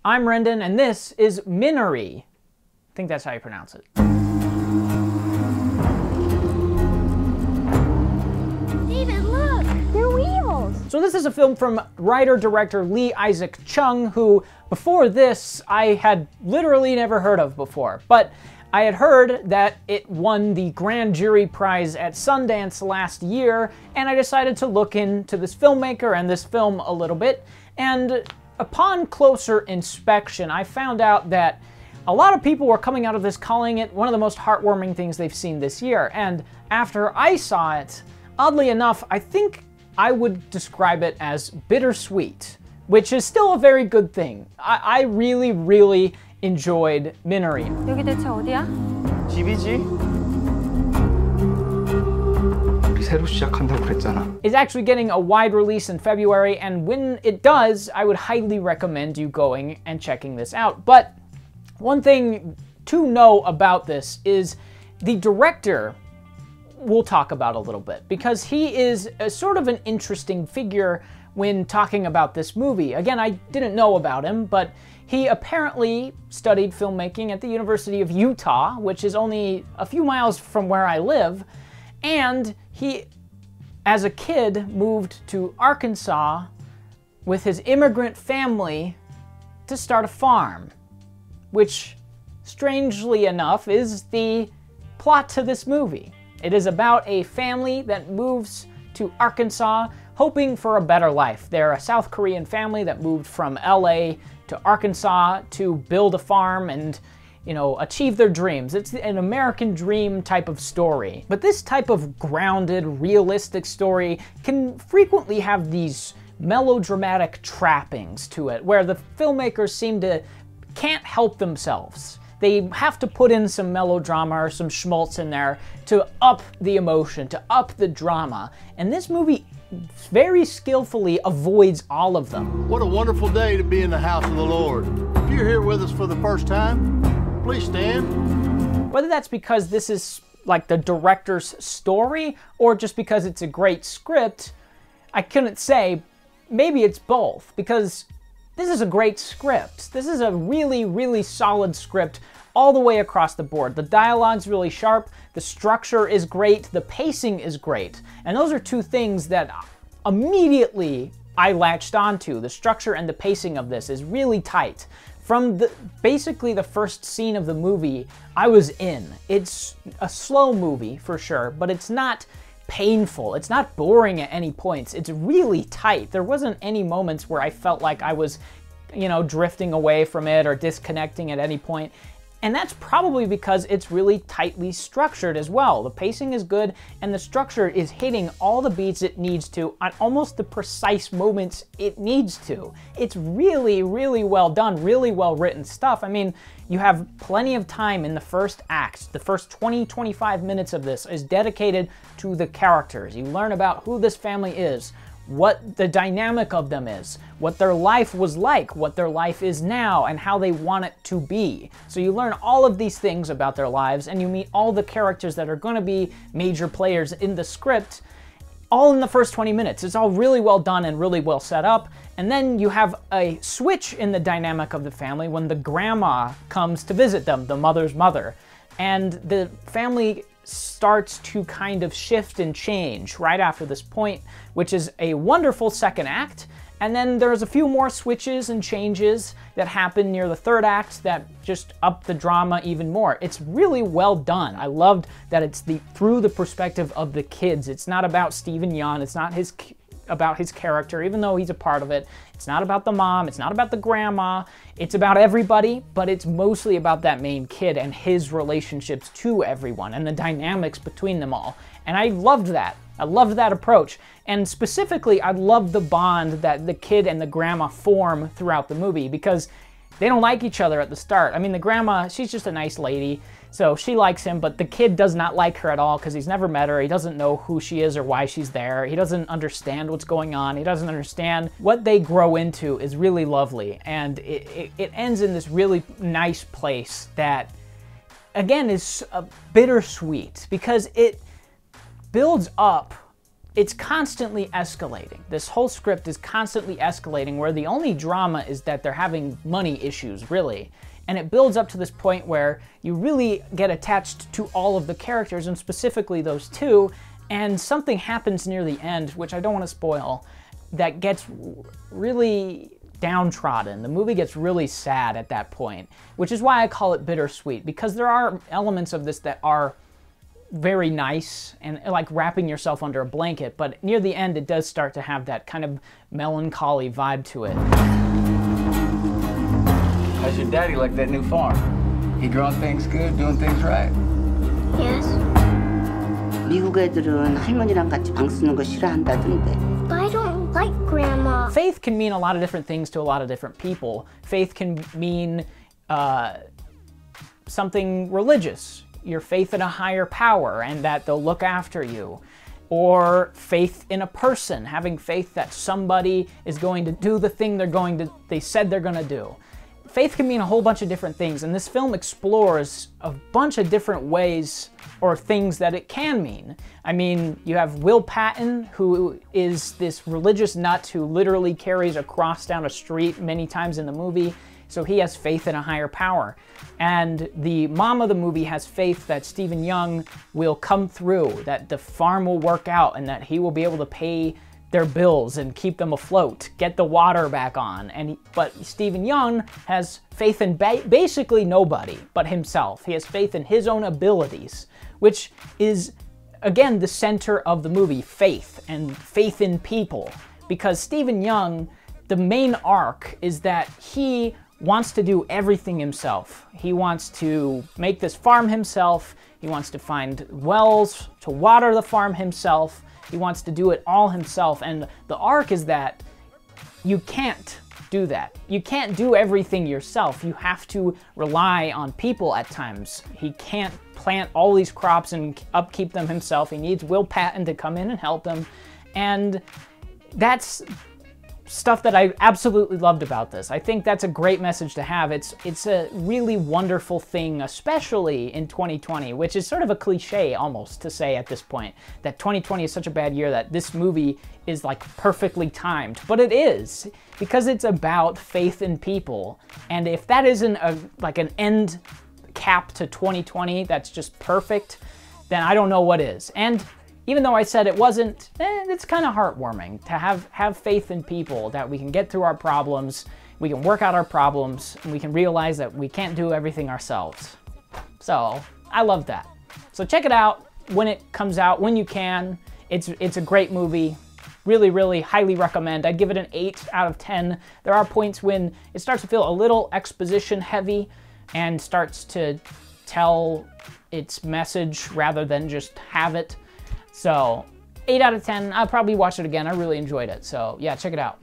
I'm Rendan, and this is Minari. I think that's how you pronounce it. David, look! They're wheels! So this is a film from writer-director Lee Isaac Chung, who, before this, I had literally never heard of before. But I had heard that it won the Grand Jury Prize at Sundance last year, and I decided to look into this filmmaker and this film a little bit. And upon closer inspection, I found out that a lot of people were coming out of this calling it one of the most heartwarming things they've seen this year. And after I saw it, oddly enough, I think I would describe it as bittersweet, which is still a very good thing. I really enjoyed Minari. 여기 대체 어디야? 집이지? 새로 시작한다고 그랬잖아. It's actually getting a wide release in February, and when it does, I would highly recommend you going and checking this out. But one thing to know about this is the director we'll talk about a little bit, because he is a sort of an interesting figure when talking about this movie. Again, I didn't know about him, but he apparently studied filmmaking at the University of Utah, which is only a few miles from where I live, and he, as a kid, moved to Arkansas with his immigrant family to start a farm, which, strangely enough, is the plot to this movie. It is about a family that moves to Arkansas hoping for a better life. They're a South Korean family that moved from LA to Arkansas to build a farm and, you know, achieve their dreams. It's an American dream type of story. But this type of grounded, realistic story can frequently have these melodramatic trappings to it, where the filmmakers can't help themselves. They have to put in some melodrama or some schmaltz in there to up the emotion, to up the drama. And this movie very skillfully avoids all of them. What a wonderful day to be in the house of the Lord. If you're here with us for the first time, please stand. Whether that's because this is like the director's story or just because it's a great script, I couldn't say. Maybe it's both, because this is a great script. This is a really solid script all the way across the board. The dialogue's really sharp, the structure is great, the pacing is great. And those are two things that immediately I latched onto. The structure and the pacing of this is really tight. From basically the first scene of the movie, I was in. It's a slow movie for sure, but it's not painful. It's not boring at any points. It's really tight. There wasn't any moments where I felt like I was, you know, drifting away from it or disconnecting at any point. And that's probably because it's really tightly structured as well. The pacing is good, and the structure is hitting all the beats it needs to at almost the precise moments it needs to. It's really well done, really well written stuff. I mean, you have plenty of time in the first act. The first 20-25 minutes of this is dedicated to the characters. You learn about who this family is, what the dynamic of them is, what their life was like, what their life is now, and how they want it to be. So you learn all of these things about their lives, and you meet all the characters that are going to be major players in the script, all in the first 20 minutes. It's all really well done and really well set up. And then you have a switch in the dynamic of the family when the grandma comes to visit them, the mother's mother. And the family starts to kind of shift and change right after this point, which is a wonderful second act. And then there's a few more switches and changes that happen near the third act that just up the drama even more. It's really well done. I loved that it's through the perspective of the kids. It's not about Steven Yeun. It's not about his character, even though he's a part of it. It's not about the mom. It's not about the grandma. It's about everybody, but it's mostly about that main kid and his relationships to everyone and the dynamics between them all. And I loved that. I loved that approach. And specifically, I loved the bond that the kid and the grandma form throughout the movie, because they don't like each other at the start. I mean, the grandma, she's just a nice lady, so she likes him, but the kid does not like her at all because he's never met her. He doesn't know who she is or why she's there. He doesn't understand what's going on. He doesn't understand what they grow into is really lovely. And it ends in this really nice place that, again, is bittersweet, because it builds up it's constantly escalating. This whole script is constantly escalating, where the only drama is that they're having money issues, really. And it builds up to this point where you really get attached to all of the characters, and specifically those two, and something happens near the end, which I don't want to spoil, that gets really downtrodden. The movie gets really sad at that point, which is why I call it bittersweet, because there are elements of this that are very nice and like wrapping yourself under a blanket, but near the end it does start to have that kind of melancholy vibe to it. How's your daddy like that new farm? He growing things good, doing things right? Yes. 미국 애들은 할머니랑 같이 방 쓰는 거 싫어한다던데. But I don't like Grandma. Faith can mean a lot of different things to a lot of different people. Faith can mean something religious, your faith in a higher power and that they'll look after you. Or faith in a person, having faith that somebody is going to do the thing they said they're going to do. Faith can mean a whole bunch of different things, and this film explores a bunch of different ways or things that it can mean. I mean, you have Will Patton, who is this religious nut who literally carries a cross down a street many times in the movie, so he has faith in a higher power. And the mom of the movie has faith that Stephen Young will come through, that the farm will work out, and that he will be able to pay their bills and keep them afloat, get the water back on. But Stephen Young has faith in basically nobody but himself. He has faith in his own abilities, which is, again, the center of the movie, faith, and faith in people. Because Stephen Young, the main arc is that he wants to do everything himself. He wants to make this farm himself. He wants to find wells to water the farm himself. He wants to do it all himself, and the arc is that you can't do that. You can't do everything yourself. You have to rely on people at times. He can't plant all these crops and upkeep them himself. He needs Will Patton to come in and help him, and that's stuff that I absolutely loved about this. I think that's a great message to have. It's a really wonderful thing, especially in 2020, which is sort of a cliche almost to say at this point, that 2020 is such a bad year that this movie is like perfectly timed. But it is, because it's about faith in people. And if that isn't like an end cap to 2020 that's just perfect, then I don't know what is. And even though I said it wasn't, it's kind of heartwarming to have faith in people, that we can get through our problems, we can work out our problems, and we can realize that we can't do everything ourselves. So, I love that. So check it out when it comes out, when you can. It's a great movie. Really, really highly recommend. I'd give it an 8 out of 10. There are points when it starts to feel a little exposition heavy and starts to tell its message rather than just have it. So, 8 out of 10. I'll probably watch it again. I really enjoyed it. So, yeah, check it out.